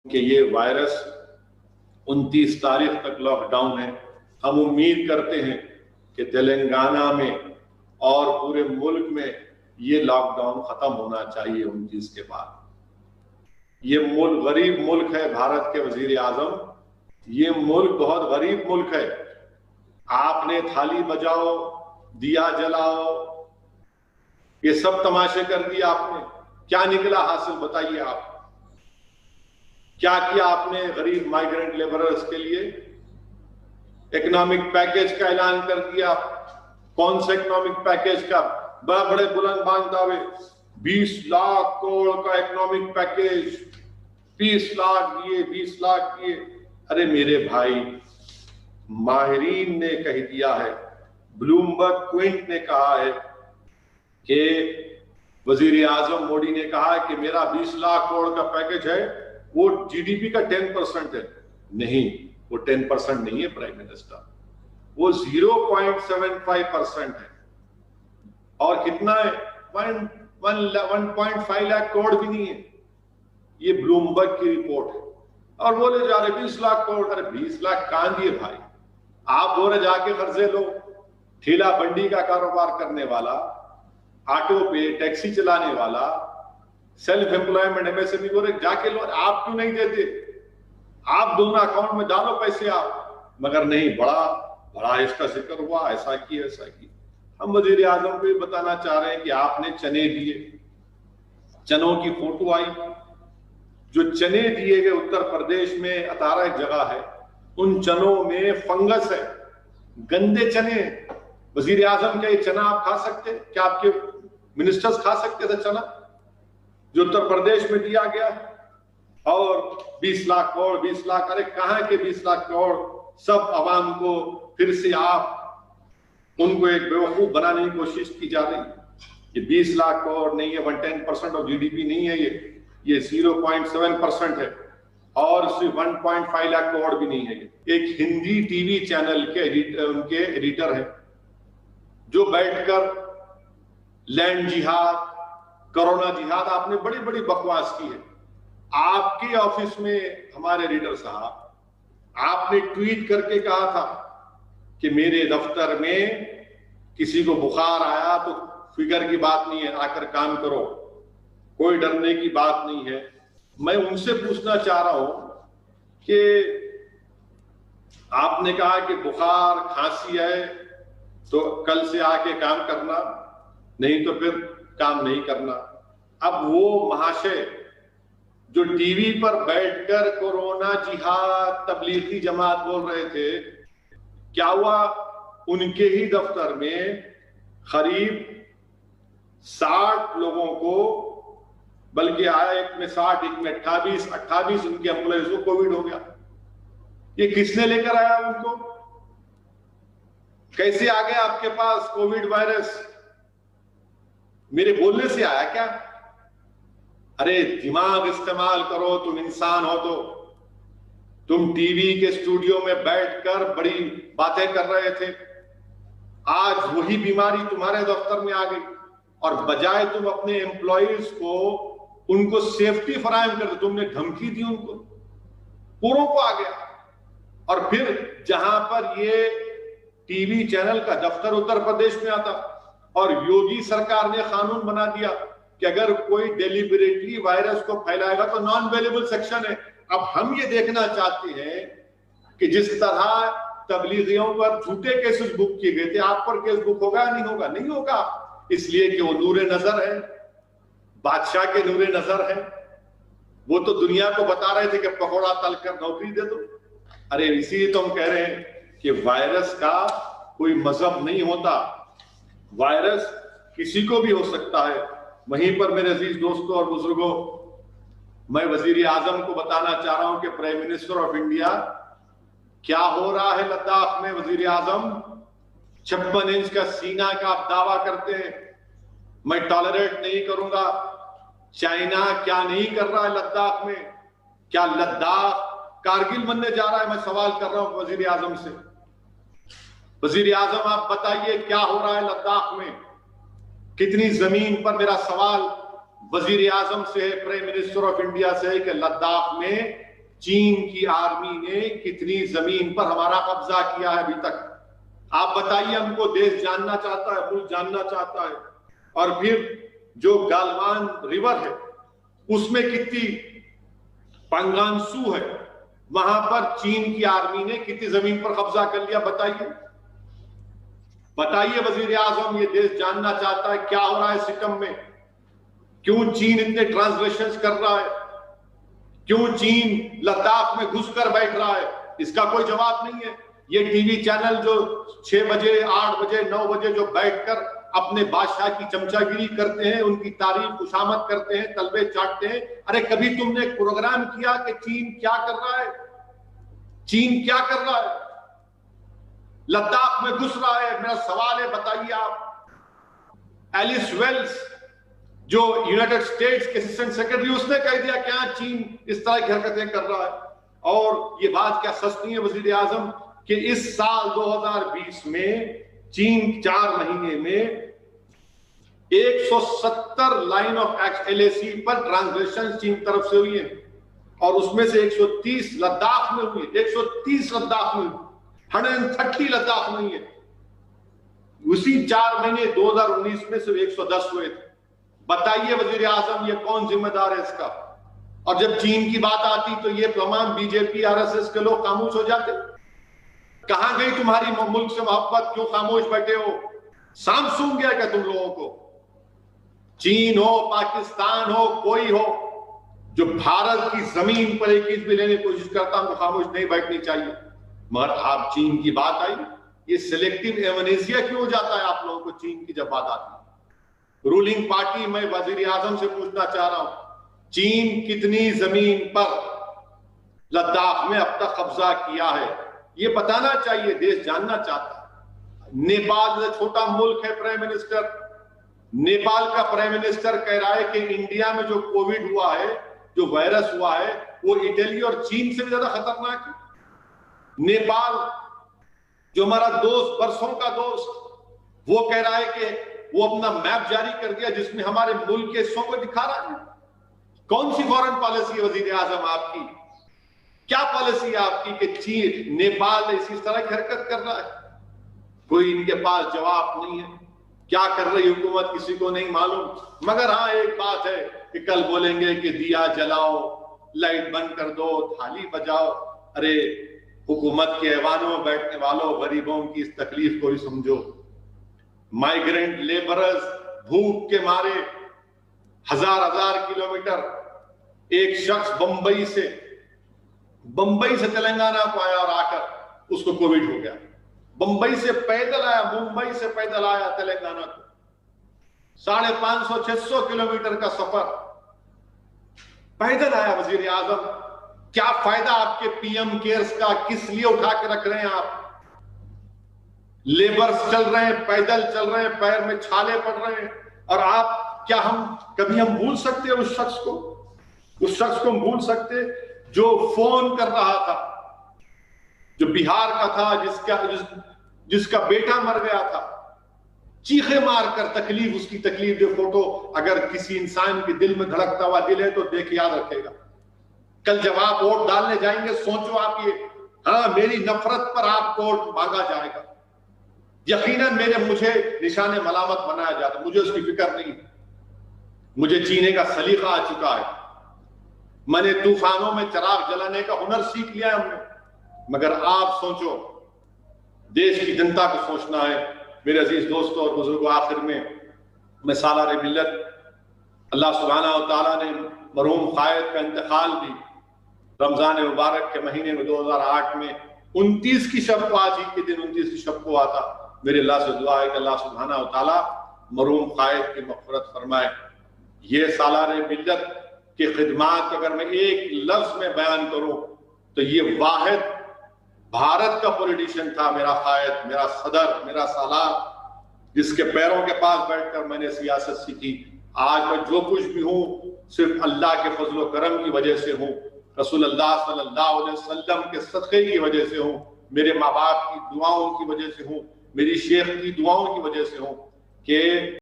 کہ یہ وائرس 29 تاریخ تک لاک ڈاؤن ہے. ہم امید کرتے ہیں کہ تلنگانہ میں اور پورے ملک میں یہ لاک ڈاؤن ختم ہونا چاہیے 29 کے بعد. یہ ملک غریب ملک ہے بھارت کے وزیر اعظم, یہ ملک بہت غریب ملک ہے. آپ نے تھالی بجاؤ, دیا جلاؤ, یہ سب تماشے کر دیا آپ نے. کیا نکلا حاصل بتائیے آپ؟ کیا کیا آپ نے غریب مائیگرنٹ لیبررز کے لیے؟ اکنامک پیکیج کا اعلان کر دیا. کون سے اکنامک پیکیج کا؟ بڑے بلند بانگ دعوے, 20 لاکھ کروڑ کا اکنامک پیکیج, 20 لاکھ دیے, 20 لاکھ دیے. ارے میرے بھائی, ماہرین نے کہہ دیا ہے, بلومبرگ کوئنٹ نے کہا ہے کہ وزیر اعظم موڈی نے کہا کہ میرا 20 لاکھ کروڑ کا پیکیج ہے, وہ جی ڈی پی کا 10% ہے. نہیں, وہ 10% نہیں ہے پرائم منسٹر, وہ 0.75% ہے. اور کتنا ہے؟ 1.5 لاکھ کروڑ بھی نہیں ہے. یہ بلومبرگ کی رپورٹ ہے. اور بولے جا رہے 20 لاکھ کروڑ. ارے 20 لاکھ کہاں دیے بھائی؟ آپ بول رہے جا کے قرضے لو. ٹھیلا بنڈی کا کاروبار کرنے والا, آٹو پہ ٹیکسی چلانے والا, self employment M S M E, بول رہے جا کے لو. آپ کیوں نہیں دیتے؟ آپ دونوں اکاؤنٹ میں ڈالو پیسے آپ. مگر نہیں, بڑا اس کا ذکر ہوا, ایسا کی ایسا کی. ہم وزیر اعظم کو یہ بتانا چاہ رہے ہیں کہ آپ نے چنے دیے, چنوں کی فوٹو آئی. جو چنے دیے گئے اتر پردیش میں 18 جگہ ہے, ان چنوں میں فنگس ہے, گندے چنے. وزیر اعظم کیا یہ چنا آپ کھا سکتے؟ کیا آپ کے منسٹرز کھا سکتے تھے چنا جو اتر پردیش میں دیا گیا؟ اور 20 لاکھ کروڑ, 20 لاکھ, ارے کہاں کے 20 لاکھ کروڑ؟ سب عوام کو پھر سے آپ ان کو ایک بیوقوف بنانے کی کوشش کی جا رہی ہے. یہ 20 لاکھ کروڑ نہیں ہے, 110% آف جی ڈی پی نہیں ہے, یہ 0.7% ہے. اور صرف 1.5 لاکھ کروڑ بھی نہیں ہے. ایک ہندی ٹی وی چینل کے ان کے ایڈیٹر ہیں جو بیٹھ کر لینڈ جہاد, کرونا جہاد, آپ نے بڑی بڑی بکواس کی ہے. آپ کے آفس میں ہمارے ایڈیٹر صاحب, آپ نے ٹویٹ کر کے کہا تھا کہ میرے دفتر میں کسی کو بخار آیا تو فکر کی بات نہیں ہے, آ کر کام کرو, کوئی ڈرنے کی بات نہیں ہے. میں ان سے پوچھنا چاہ رہا ہوں کہ آپ نے کہا کہ بخار کھانسی ہے تو کل سے آ کے کام کرنا, نہیں تو پھر کام نہیں کرنا. اب وہ مہاشے جو ٹی وی پر بیٹھ کر کورونا جہاد تبلیغی جماعت بول رہے تھے, کیا ہوا؟ ان کے ہی دفتر میں قریب 60 لوگوں کو, بلکہ آیا ایک میں 60, ایک میں 28 ان کے امپلائیز کو کووڈ ہو گیا. یہ کس نے لے کر آیا ان کو؟ کیسے آ گیا آپ کے پاس کووڈ وائرس؟ میرے بولنے سے آیا کیا؟ ارے دماغ استعمال کرو, تم انسان ہو تو. تم ٹی وی کے اسٹوڈیو میں بیٹھ کر بڑی باتیں کر رہے تھے, آج وہی بیماری تمہارے دفتر میں آ گئی. اور بجائے تم اپنے امپلائیز کو ان کو سیفٹی فراہم کر دو, تم نے دھمکی دی ان کو, پوروں کو آ گیا. اور پھر جہاں پر یہ ٹی وی چینل کا دفتر اتر پردیش میں آتا, اور یوگی سرکار نے قانون بنا دیا کہ اگر کوئی ڈیلیبریٹلی وائرس کو پھیلائے گا تو نان اویلیبل سیکشن ہے. اب ہم یہ دیکھنا چاہتے ہیں کہ جس طرح تبلیغیوں پر جھوٹے کیسز بک کیے گئے تھے, آپ پر کیس بک ہوگا یا نہیں ہوگا؟ نہیں ہوگا, اس لیے کہ وہ نور نظر ہے, بادشاہ کے نور نظر ہے. وہ تو دنیا کو بتا رہے تھے کہ پکوڑا تل کر نوکری دے دو. ارے اسی لیے تو ہم کہہ رہے ہیں کہ وائرس کا کوئی مذہب نہیں ہوتا, وائرس کسی کو بھی ہو سکتا ہے. وہیں پر میرے عزیز دوستوں اور بزرگوں, میں وزیر اعظم کو بتانا چاہ رہا ہوں کہ پرائم منسٹر آف انڈیا, کیا ہو رہا ہے لداخ میں؟ وزیر اعظم 56 انچ کا سینہ کا آپ دعویٰ کرتے ہیں, میں ٹالریٹ نہیں کروں گا. چائنا کیا نہیں کر رہا ہے لداخ میں؟ کیا لداخ کارگل بننے جا رہا ہے؟ میں سوال کر رہا ہوں وزیر اعظم سے. وزیر اعظم آپ بتائیے کیا ہو رہا ہے لداخ میں؟ کتنی زمین پر؟ میرا سوال وزیر اعظم سے ہے, پرائم منسٹر آف انڈیا سے ہے کہ لداخ میں چین کی آرمی نے کتنی زمین پر ہمارا قبضہ کیا ہے ابھی تک؟ آپ بتائیے ہم کو، دیش جاننا چاہتا ہے، ملک جاننا چاہتا ہے. اور پھر جو گالوان ریور ہے اس میں کتنی پنگانسو ہے، وہاں پر چین کی آرمی نے کتنی زمین پر قبضہ کر لیا؟ بتائیے وزیر اعظم، یہ دیش جاننا چاہتا ہے کیا ہو رہا ہے سکم میں، کیوں چین اتنے ٹرانسلیشنز کر رہا ہے، کیوں چین لداخ میں گھس کر بیٹھ رہا ہے؟ اس کا کوئی جواب نہیں ہے. یہ ٹی وی چینل جو 6 بجے 8 بجے 9 بجے جو بیٹھ کر اپنے بادشاہ کی چمچا گیری کرتے ہیں، ان کی تعریف خوشامد کرتے ہیں، تلبے چاٹتے ہیں، ارے کبھی تم نے ایک پروگرام کیا کہ چین کیا کر رہا ہے؟ چین کیا کر رہا ہے؟ لداخ میں گھس رہا ہے. میرا سوال ہے، بتائیے آپ. ایلس ویلز جو یونائٹڈ اسٹیٹس کے اسسٹنٹ سیکرٹری، اس نے کہہ دیا کہ ہاں چین اس طرح کی حرکتیں کر رہا ہے. اور یہ بات کیا سچ نہیں ہے وزیر اعظم کہ اس سال 2020 میں چین 4 مہینے میں 170 لائن آف LAC پر ٹرانزیکشن چین طرف سے ہوئی ہیں، اور اس میں سے 130 لداخ میں ہوئی ہے. 130 لداخ میں ہوئی، 130 لداخ میں ہوئی ہے. اسی 4 مہینے 2019 میں صرف 110 ہوئے تھے. بتائیے وزیر اعظم، یہ کون ذمہ دار ہے اس کا؟ اور جب چین کی بات آتی تو یہ تمام BJP RSS کے لوگ خاموش ہو جاتے. کہاں گئی تمہاری ملک سے محبت؟ کیوں خاموش بیٹھے ہو؟ سانپ سونگ گیا کیا تم لوگوں کو؟ چین ہو، پاکستان ہو، کوئی ہو جو بھارت کی زمین پر ایک چیز بھی لینے کی کوشش کرتا، ہم کو خاموش نہیں بیٹھنی چاہیے. مگر آپ چین کی بات آئی، یہ سلیکٹیو ایمنیزیا کیوں ہو جاتا ہے آپ لوگوں کو چین کی جب بات آتی؟ رولنگ پارٹی، میں وزیر اعظم سے پوچھنا چاہ رہا ہوں، چین کتنی زمین پر لداخ میں اب تک قبضہ کیا ہے؟ یہ بتانا چاہیے، دیش جاننا چاہتا ہے. نیپال سے چھوٹا ملک ہے، پرائم منسٹر، نیپال کا پرائم منسٹر کہہ رہا ہے کہ انڈیا میں جو کووڈ ہوا ہے، جو وائرس ہوا ہے، وہ اٹلی اور چین سے بھی زیادہ خطرناک ہے. نیپال جو ہمارا دوست، برسوں کا دوست، وہ کہہ رہا ہے کہ وہ اپنا میپ جاری کر دیا جس میں ہمارے ملک کے حصوں کو دکھا رہا ہے. کون سی فورن پالیسی ہے وزیر اعظم آپ کی؟ کیا پالیسی ہے آپ کی کہ چین، نیپال اسی طرح کی حرکت کر رہا ہے؟ کوئی ان کے پاس جواب نہیں ہے. کیا کر رہی حکومت کسی کو نہیں معلوم. مگر ہاں ایک بات ہے کہ کل بولیں گے کہ دیا جلاؤ، لائٹ بند کر دو، تھالی بجاؤ. ارے حکومت کے ایوانوں میں بیٹھنے والوں، غریبوں کی اس تکلیف کو ہی سمجھو. مائیگرنٹ لیبرز بھوک کے مارے ہزار کلومیٹر، ایک شخص بمبئی سے تلنگانہ کو آیا اور آ کر اس کو کووڈ ہو گیا. بمبئی سے پیدل آیا، ممبئی سے پیدل آیا تلنگانہ کو، 550-600 کلومیٹر کا سفر پیدل آیا. وزیر اعظم، کیا فائدہ آپ کے PM کیئرز کا؟ کس لیے اٹھا کے رکھ رہے ہیں آپ؟ لیبرز چل رہے ہیں، پیدل چل رہے ہیں، پیر میں چھالے پڑ رہے ہیں، اور آپ کیا کبھی ہم بھول سکتے اس شخص کو ہم بھول سکتے جو فون کر رہا تھا، جو بہار کا تھا، جس کا بیٹا مر گیا تھا، چیخے مار کر تکلیف، اس کی تکلیف جو فوٹو اگر کسی انسان کے دل میں دھڑکتا ہوا دل ہے تو دیکھ یاد رکھے گا. کل جب آپ ووٹ ڈالنے جائیں گے سوچو آپ یہ، ہاں میری نفرت پر آپ کو ووٹ مانگا جائے گا، یقیناً مجھے نشان ملامت بنایا جاتا، مجھے اس کی فکر نہیں. مجھے جینے کا سلیقہ آ چکا ہے، میں نے طوفانوں میں چراغ جلانے کا ہنر سیکھ لیا ہے ہم نے. مگر آپ سوچو، دیش کی جنتا کو سوچنا ہے. میرے عزیز دوستوں اور بزرگوں، آخر میں سالار ملت، اللہ سبحانہ و تعالیٰ نے مرحوم قائد کا انتقال بھی رمضان مبارک کے مہینے میں 2008 میں 29 کی شب کو، آج ہی کے دن 29 کی شب کو آتا. میرے اللہ سے دعا ہے کہ اللہ سبحانہ و تعالیٰ مرحوم قائد کی مغفرت فرمائے. یہ سالار ملت کی خدمات اگر میں ایک لفظ میں بیان کروں تو یہ واحد بھارت کا پولیٹیشین تھا، میرا قائد، میرا صدر، میرا سالار، جس کے پیروں کے پاس بیٹھ کر میں نے سیاست سیکھی. آج میں جو کچھ بھی ہوں صرف اللہ کے فضل و کرم کی وجہ سے ہوں، رسول اللہ صلی اللہ علیہ وسلم کے صدقے کی وجہ سے ہوں، میرے ماں باپ کی دعاؤں کی وجہ سے ہوں، میری شیخ کی دعاؤں کی وجہ سے ہوں کہ